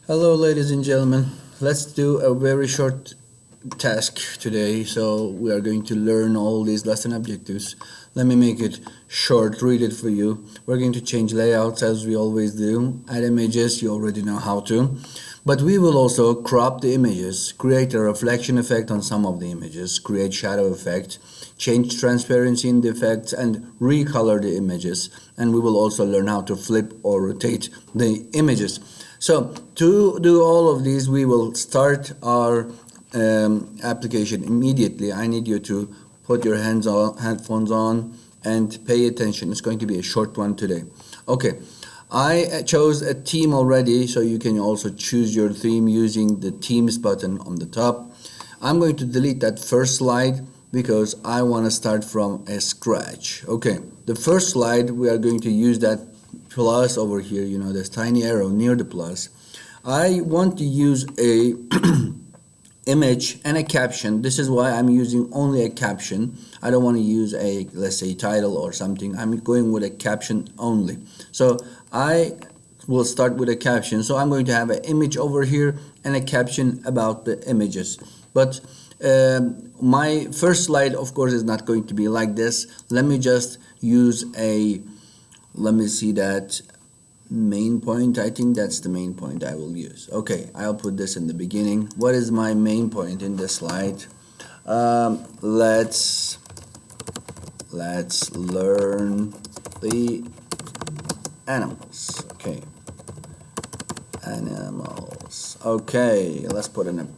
Hello, ladies and gentlemen. Let's do a very short task today. So, we are going to learn all these lesson objectives. Let me make it short, read it for you. We're going to change layouts as we always do. Add images, you already know how to. But we will also crop the images, create a reflection effect on some of the images, create shadow effect, change transparency in the effects, and recolor the images. And we will also learn how to flip or rotate the images. So to do all of these, we will start our application immediately. I need you to put your headphones on and pay attention. It's going to be a short one today. Okay, I chose a theme already, so you can also choose your theme using the themes button on the top. I'm going to delete that first slide because I want to start from a scratch. Okay, the first slide, we are going to use that plus over here, this tiny arrow near the plus. I want to use a image and a caption. This is why I'm using only a caption. I don't want to use a, let's say, title or something. I'm going with a caption only. So I will start with a caption. So I'm going to have an image over here and a caption about the images. But my first slide, of course, is not going to be like this. Let me just use let me see that main point. I think that's the main point I will use. Okay, I'll put this in the beginning. What is my main point in this slide? Let's learn the animals. Okay, animals. Okay, let's put in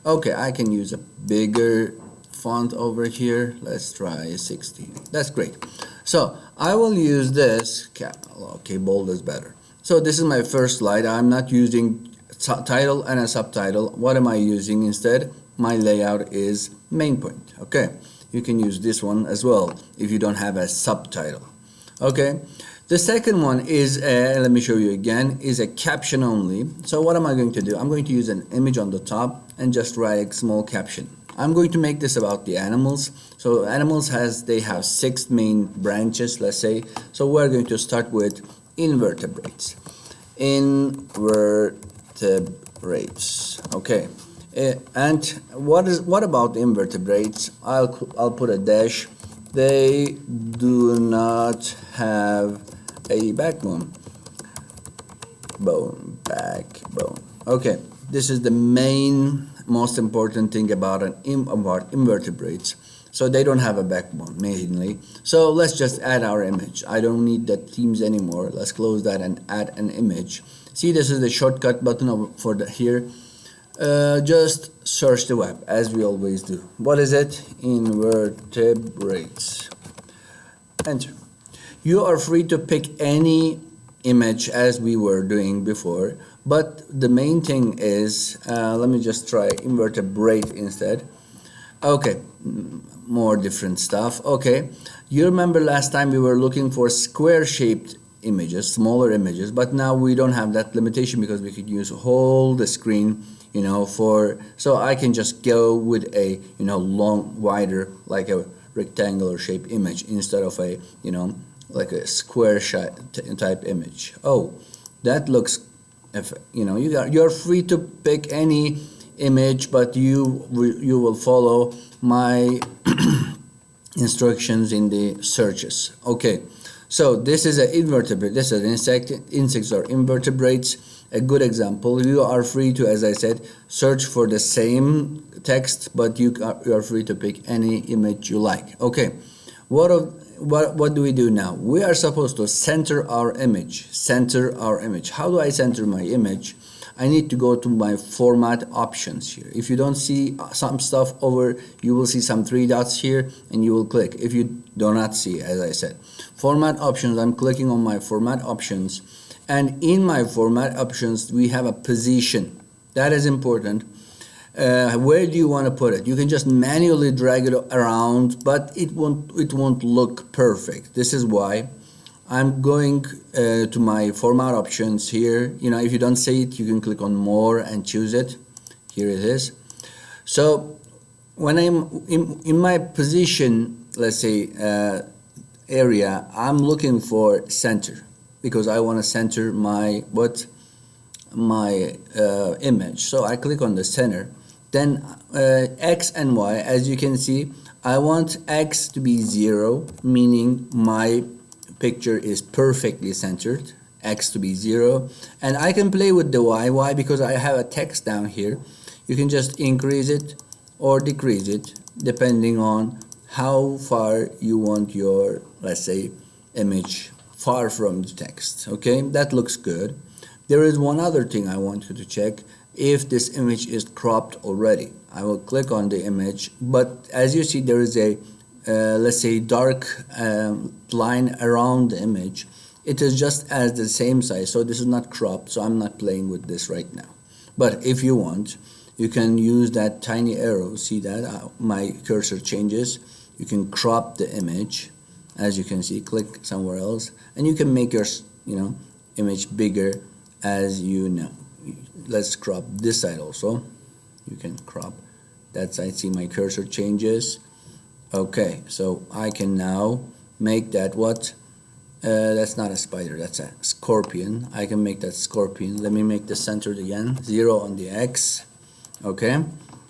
okay, I can use a bigger font over here. Let's try 60. That's great. So I will use this. Okay, bold is better. So this is my first slide. I'm not using title and a subtitle. What am I using instead? My layout is main point. Okay, you can use this one as well if you don't have a subtitle. Okay, the second one is let me show you again, is a caption only. So what am I going to do? I'm going to use an image on the top and just write a small caption. I'm going to make this about the animals. So animals they have 6 main branches, let's say. So we're going to start with invertebrates. Invertebrates. Okay. And what about invertebrates? I'll put a dash. They do not have a backbone. Backbone. Okay. This is the most important thing about invertebrates. So they don't have a backbone mainly. So let's just add our image. I don't need the themes anymore. Let's close that and add an image. See, this is the shortcut button for here. Just search the web as we always do. What is it? Invertebrates. Enter. You are free to pick any image as we were doing before, but the main thing is let me just try invertebrate instead. Okay, more different stuff. Okay, you remember last time we were looking for square shaped images, smaller images, but now we don't have that limitation because we could use whole the screen, so I can just go with a long, wider, like a rectangular shape image instead of a like a square type image. Oh, that looks, you're free to pick any image, but you will follow my instructions in the searches. Okay, so this is an invertebrate. This is an insects or invertebrates. A good example. You are free to, as I said, search for the same text, but you are free to pick any image you like. Okay, what do we do now? We are supposed to center our image. Center our image. How do I center my image? I need to go to my format options here. If you don't see some stuff you will see some 3 dots here and you will click. If you do not see, as I said, format options, I'm clicking on my format options, and in my format options we have a position. That is important. Where do you want to put it? You can just manually drag it around, but it won't look perfect. This is why I'm going to my format options here. If you don't see it, you can click on more and choose it. Here it is. So when I'm in my position, let's say area, I'm looking for center because I want to center my my image. So I click on the center. Then X and Y, as you can see, I want X to be 0, meaning my picture is perfectly centered. X to be 0. And I can play with the Y. Why? Because I have a text down here. You can just increase it or decrease it depending on how far you want your, let's say, image far from the text. Okay, that looks good. There is one other thing I want you to check, if this image is cropped already. I will click on the image, but as you see, there is a let's say dark line around the image. It is just as the same size, so this is not cropped, so I'm not playing with this right now. But if you want, you can use that tiny arrow. See that my cursor changes. You can crop the image, as you can see. Click somewhere else, and you can make your image bigger as you know. Let's crop this side also. You can crop that side. See my cursor changes. Okay, so I can now make that what? That's not a spider, that's a scorpion. I can make that scorpion. Let me make the centered again, 0 on the X. Okay,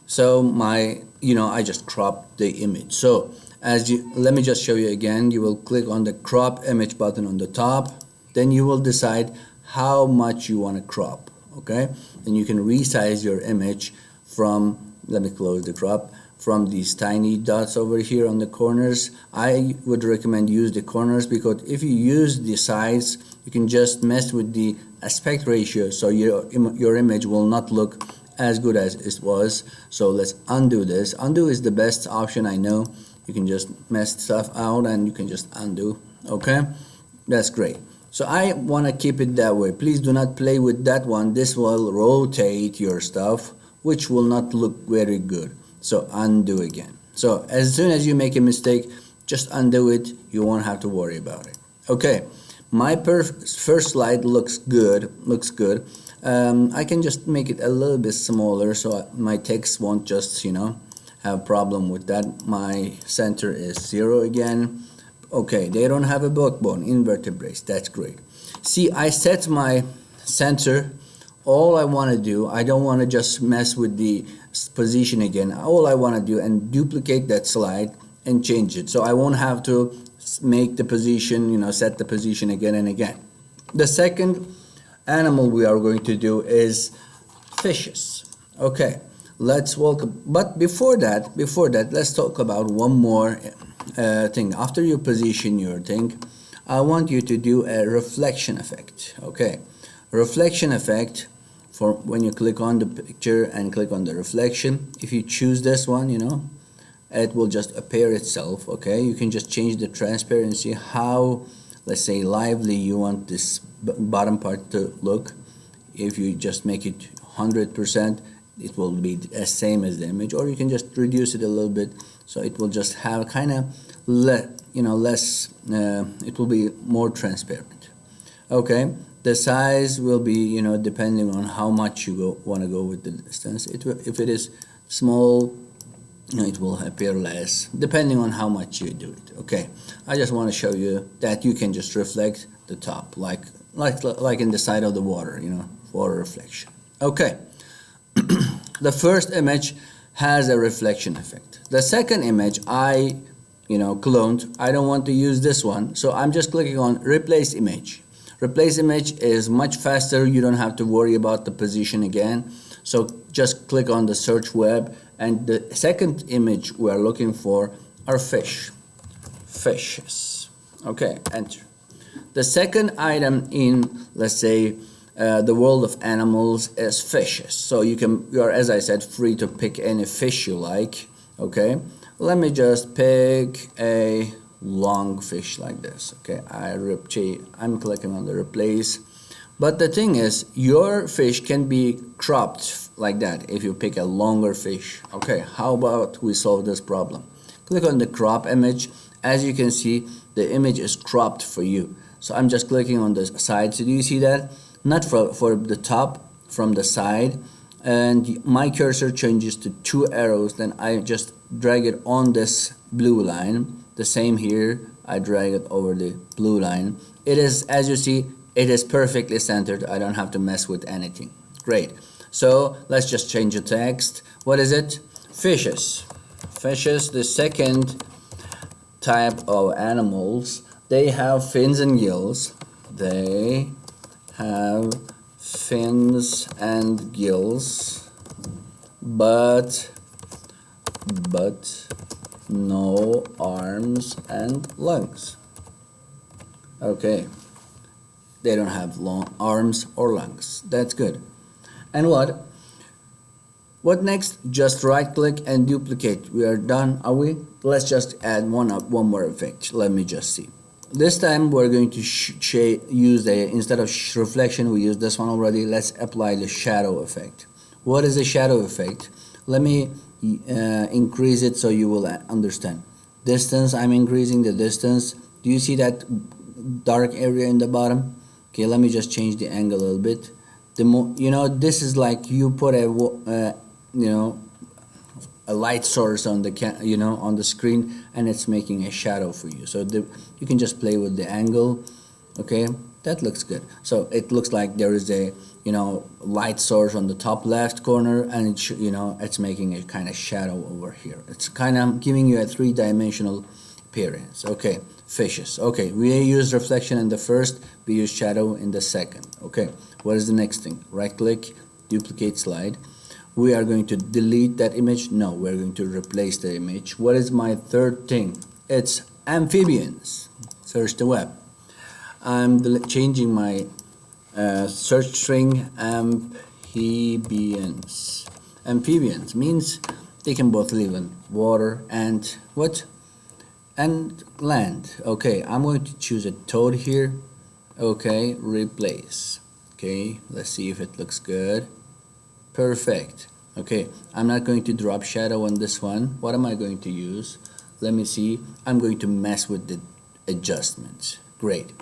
so I just cropped the image. So let me just show you again. You will click on the crop image button on the top. Then you will decide how much you want to crop. Okay, then you can resize your image from, let me close the crop, from these tiny dots over here on the corners. I would recommend use the corners, because if you use the sides, you can just mess with the aspect ratio, so your image will not look as good as it was. So let's undo this. Undo is the best option, I know. You can just mess stuff out and you can just undo. Okay, that's great. So I want to keep it that way. Please do not play with that one. This will rotate your stuff, which will not look very good. So undo again. So as soon as you make a mistake, just undo it. You won't have to worry about it. Okay, my first slide looks good. I can just make it a little bit smaller so my text won't just have problem with that. My center is 0 again. Okay, they don't have a backbone, invertebrates. That's great. See, I set my center. All I want to do, I don't want to just mess with the position again. All I want to do and duplicate that slide and change it, so I won't have to make the position, set the position again and again. The second animal we are going to do is fishes. Okay, let's welcome. But before that, let's talk about one more thing. After you position your thing, I want you to do a reflection effect. Okay, reflection effect. For when you click on the picture and click on the reflection, if you choose this one, it will just appear itself. Okay, you can just change the transparency, how, let's say, lively you want this bottom part to look. If you just make it 100%, it will be the same as the image, or you can just reduce it a little bit, so it will just have kind of less, it will be more transparent. Okay, the size will be, depending on how much you want to go with the distance. If it is small, it will appear less, depending on how much you do it. Okay, I just want to show you that you can just reflect the top, like in the side of the water, water reflection. Okay, the first image has a reflection effect. The second image I cloned. I don't want to use this one, so I'm just clicking on replace image. Replace image is much faster. You don't have to worry about the position again. So just click on the search web, and the second image we are looking for are fishes. Okay, enter. The second item in, let's say, the world of animals is fishes. So you are, as I said, free to pick any fish you like. Okay, let me just pick a long fish like this. Okay, I'm clicking on the replace. But the thing is, your fish can be cropped like that if you pick a longer fish. Okay, how about we solve this problem? Click on the crop image. As you can see, the image is cropped for you. So I'm just clicking on the side. So do you see that? Not for the top, from the side. And my cursor changes to 2 arrows. Then I just drag it on this blue line. The same here, I drag it over the blue line. It is, as you see, it is perfectly centered. I don't have to mess with anything. Great. So let's just change the text. What is it? Fishes. Fishes, the second type of animals, they have fins and gills. They have fins and gills, but no arms and lungs. Okay, they don't have long arms or lungs. That's good. And what next? Just right click and duplicate. We are done, are we? Let's just add one more effect. Let me just see. This time we're going to use instead of reflection, we use this one already. Let's apply the shadow effect. What is the shadow effect? Let me increase it so you will understand. Distance, I'm increasing the distance. Do you see that dark area in the bottom? Okay, let me just change the angle a little bit. The more, this is like you put a light source on the on the screen, and it's making a shadow for you. So you can just play with the angle. Okay, that looks good. So it looks like there is a light source on the top left corner, and it's making a kind of shadow over here. It's kind of giving you a three-dimensional appearance. Okay, fishes. Okay, we use reflection in the first, we use shadow in the second. Okay, what is the next thing? Right click, duplicate slide. We are going to delete that image. No, we're going to replace the image. What is my third thing? It's amphibians. Search the web. I'm changing my search string. Amphibians. Amphibians means they can both live in water and what? And land. Okay, I'm going to choose a toad here. Okay, replace. Okay, let's see if it looks good. Perfect. Okay, I'm not going to drop shadow on this one. What am I going to use? Let me see. I'm going to mess with the adjustments. Great.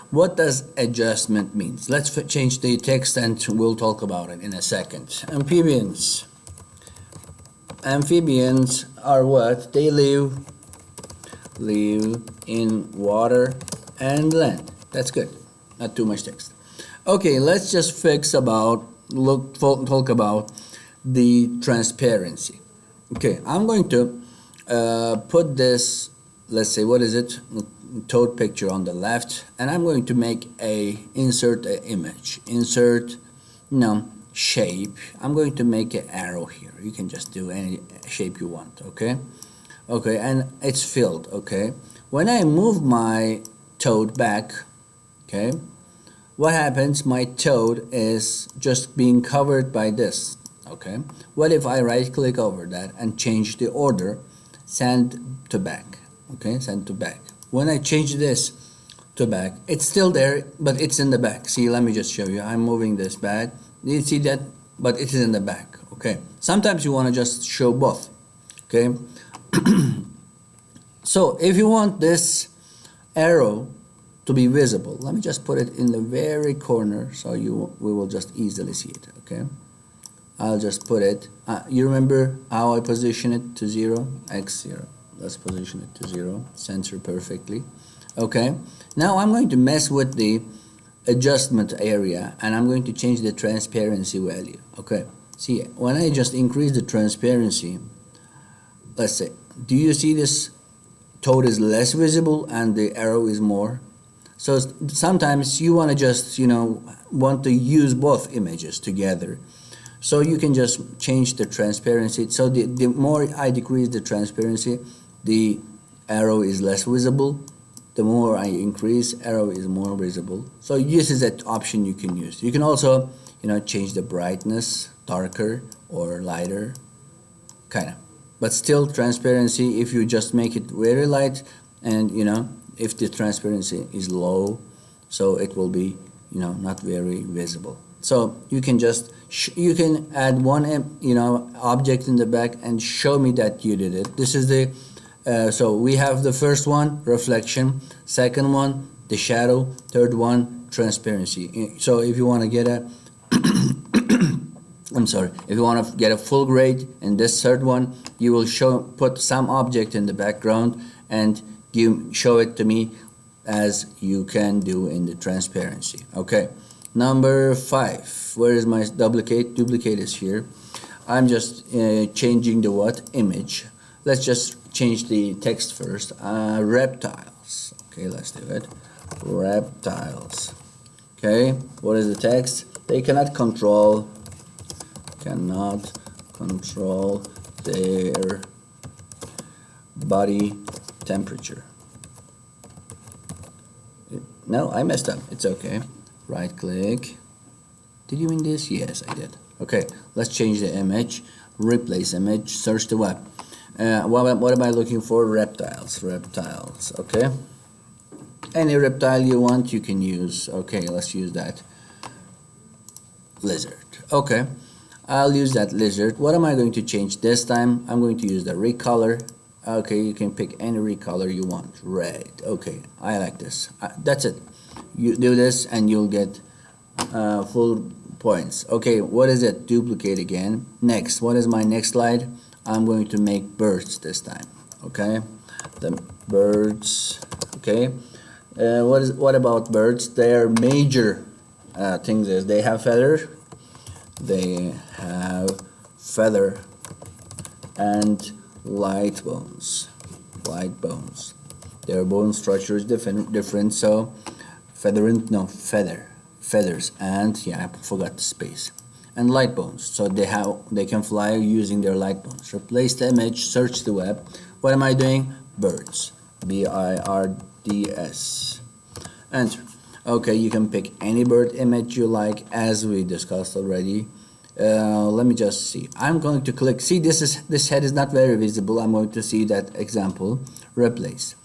What does adjustment means? Let's change the text and we'll talk about it in a second. Amphibians. Amphibians are what? They live in water and land. That's good. Not too much text. Okay, let's just talk about the transparency. Okay, I'm going to put this, let's say, what is it? Toad picture on the left, and I'm going to make insert an image. Insert, shape. I'm going to make an arrow here. You can just do any shape you want, okay? Okay, and it's filled, okay? When I move my toad back, okay, what happens? My toad is just being covered by this, okay? What if I right click over that and change the order, send to back, okay? Send to back. When I change this to back, it's still there, but it's in the back. See, let me just show you. I'm moving this back. Do you see that? But it is in the back, okay? Sometimes you want to just show both, okay? So if you want this arrow to be visible, let me just put it in the very corner so we will just easily see it, okay? I'll just put it, you remember how I position it to 0, x0. Let's position it to 0, center perfectly. Okay, now I'm going to mess with the adjustment area and I'm going to change the transparency value. Okay, see, when I just increase the transparency, let's say, do you see this toad is less visible and the arrow is more? So sometimes you want to just, want to use both images together. So you can just change the transparency. So the more I decrease the transparency, the arrow is less visible. The more I increase, arrow is more visible. So this is an option you can use. You can also, change the brightness, darker or lighter, kind of. But still transparency, if you just make it very light and, if the transparency is low, so it will be, not very visible. So you can just, you can add one, object in the back and show me that you did it. This is the, so we have the first one, reflection, second one, the shadow, third one, transparency. So if you want to get a, if you want to get a full grade in this third one, you will put some object in the background and show it to me as you can do in the transparency. Okay, Number 5. Where is my duplicate? Duplicate is here. I'm just changing the what? Image. Let's just change the text first. Reptiles. Okay, let's do it. Reptiles. Okay, what is the text? They cannot control their body temperature. No, I messed up. It's okay. Right click. Did you mean this? Yes, I did. Okay, let's change the image. Replace image. Search the web. What am I looking for? Reptiles. Reptiles. Okay. Any reptile you want, you can use. Okay, let's use that. Lizard. Okay, I'll use that lizard. What am I going to change this time? I'm going to use the recolor. Okay, you can pick any recolor you want. Red. Okay, I like this. That's it. You do this and you'll get full points. Okay, what is it? Duplicate again. Next, what is my next slide? I'm going to make birds this time. Okay, the birds. Okay, what about birds? Their major things is they have feather. They have feather and light bones. Light bones. Their bone structure is different. So feathers, and yeah, I forgot the space, and light bones. So they can fly using their light bones. Replace the image. Search the web. What am I doing? Birds. BIRDS. Enter. Okay, you can pick any bird image you like, as we discussed already. Let me just see. I'm going to click. See, this head is not very visible. I'm going to see that example. Replace.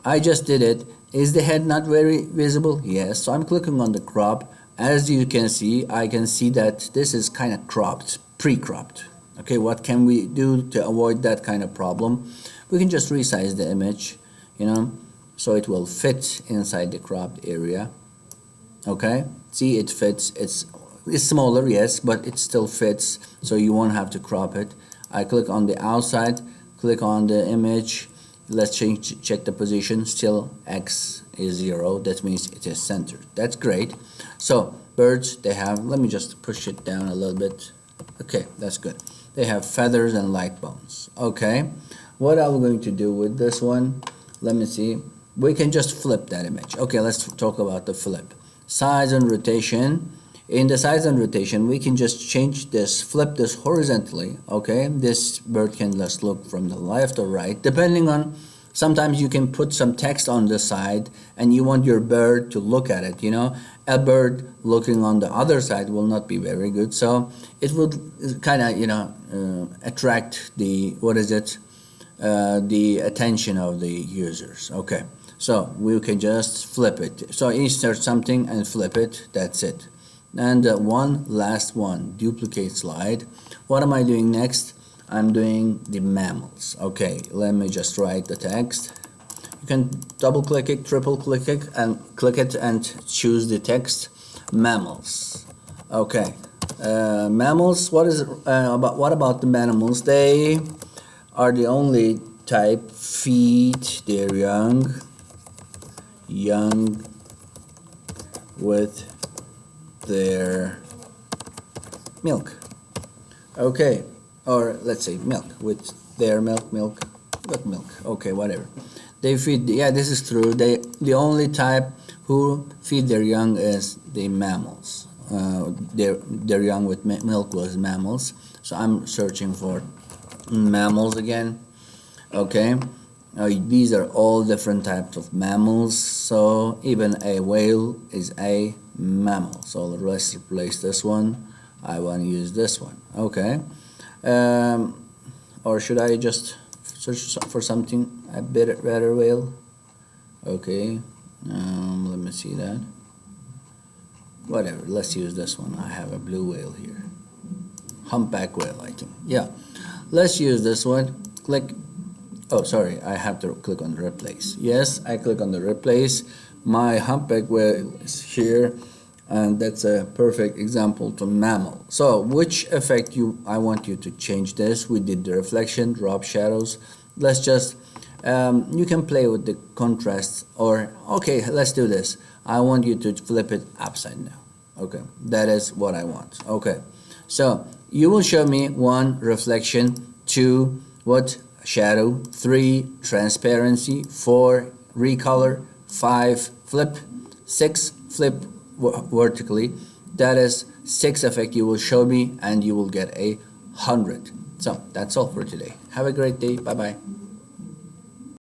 I just did it. Is the head not very visible? Yes. So I'm clicking on the crop. As you can see, I can see that this is kind of cropped, pre-cropped. Okay, what can we do to avoid that kind of problem? We can just resize the image, so it will fit inside the cropped area. Okay, see, it fits. It's smaller, yes, but it still fits, so you won't have to crop it. I click on the outside, click on the image. Let's check the position. Still X is 0. That means it is centered. That's great. So birds, they have, let me just push it down a little bit. Okay, that's good. They have feathers and light bones. Okay, what are we going to do with this one? Let me see. We can just flip that image. Okay, let's talk about the flip. Size and rotation. In the size and rotation, we can just change this, flip this horizontally. Okay, this bird can just look from the left or right, depending on. Sometimes you can put some text on the side and you want your bird to look at it. A bird looking on the other side will not be very good, so it would kind of attract the the attention of the users. Okay, so we can just flip it. So insert something and flip it. That's it. And one last one, duplicate slide. What am I doing next? I'm doing the mammals. Okay, let me just write the text. You can double click it, triple click it, and choose the text. Mammals. Okay, mammals. What about the mammals? They are the only type feed their young with their milk. Okay, or let's say milk with their milk. Okay, whatever. They feed. Yeah, this is true. The only type who feed their young is the mammals. Their young with milk was mammals. So I'm searching for mammals again. Okay. These are all different types of mammals. So even a whale is a mammal. So let's replace this one. I want to use this one. Okay. Or should I just search for something a better whale? Okay. Let me see that. Whatever. Let's use this one. I have a blue whale here. Humpback whale, I think. Yeah. Let's use this one. Click. Oh, sorry. I have to click on replace. Yes, I click on the replace. My humpback whale is here. And that's a perfect example to mammal. So which effect I want you to change this. We did the reflection, drop shadows. Let's just you can play with the contrast, or okay, let's do this. I want you to flip it upside down. Okay, that is what I want. Okay, so you will show me 1 reflection, 2 what shadow, 3 transparency, 4 recolor, 5 flip, 6 flip vertically. That is 6 effect you will show me, and you will get 100. So that's all for today. Have a great day. Bye bye.